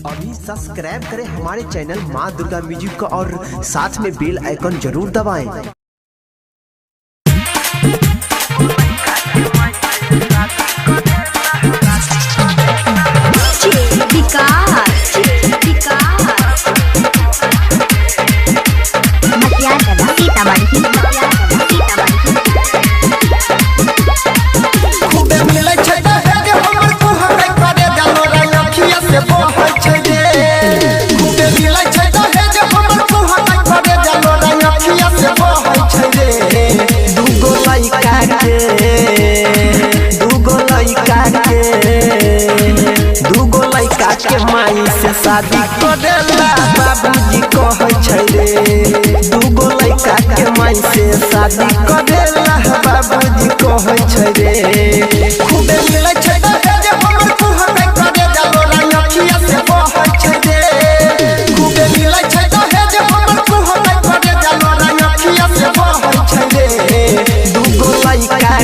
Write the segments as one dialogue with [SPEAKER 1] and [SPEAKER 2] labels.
[SPEAKER 1] अभी सब्सक्राइब करें हमारे चैनल माँ दुर्गा म्यूजिक को और साथ में बेल आइकन जरूर दबाएं। दूगो लइका के माई से शादी करेला बाबूजी कहै छै रे। दूगो लइका के माई से शादी करेला बाबूजी कहै छै रे। खूबे मिलै छै दहेज हमर कुहकै करे जालो रंगखिया से कहै छै रे। खूबे मिलै छै दहेज हमर कुहकै करे जालो रंगखिया से कहै छै रे। दूगो लइका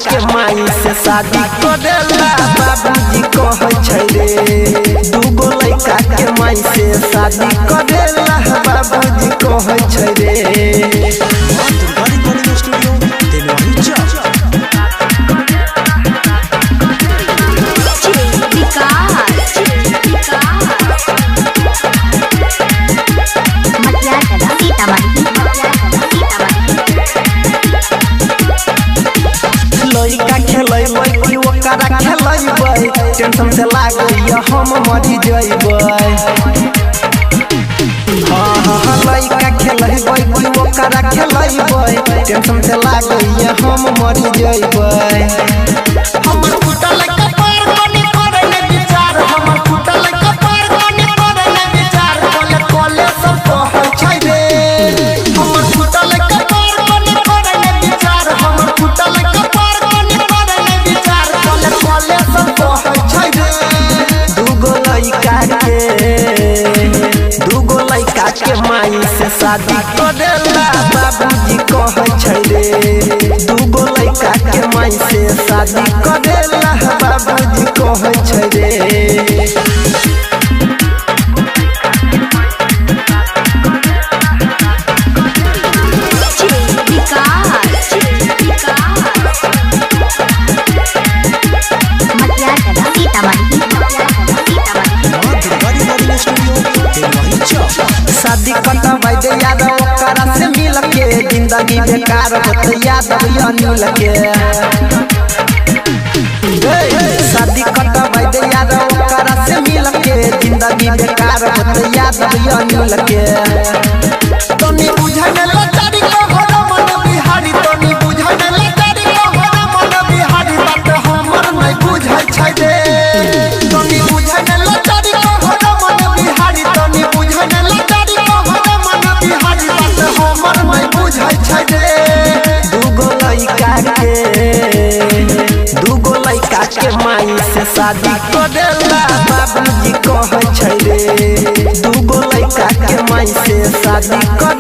[SPEAKER 1] के माई से शादी करेला बाबूजी कहै छै रे। दूगो लइका के माई से शादी करेला बाबूजी कहै छै रे। लइका खेलैबै कि ओकरा खेलैबै टेंशन से लागैया हम मरि जइबै। लइका खेलैबै कि ओकरा खेलैबै टेंशन से लागैया हम मरि जइबै। हमर फुटल कपार कोनी करे ने विचार हमर फुटल कपार कोनी करे ने विचार कोले कोले सब कहै छै रे। हमर फुटल कपार कोनी करे ने विचार हमर फुटल के माई से शादी करेला बाबूजी कहै छै रे। दूगो लइका के माई से शादी करेला बाबूजी कहै छै रे। शादी करबै दे याद ओकरा से मिल के जिंदगी बेकार होत याद अनिल के। शादी करबै दे याद ओकरा से मिल के जिंदगी बेकार होत याद अनिल के। तनी बुझै न लाचारी को हो मन बिहारी तनी बुझै न लाचारी को हो मन बिहारी बात हमर नै बुझै छै रे। तनी बुझै न लाचारी को हो मन बिहारी तनी बुझै न के माई से शादी करेला बाबूजी कहै छै रे। दूगो लइका के माई से शादी कर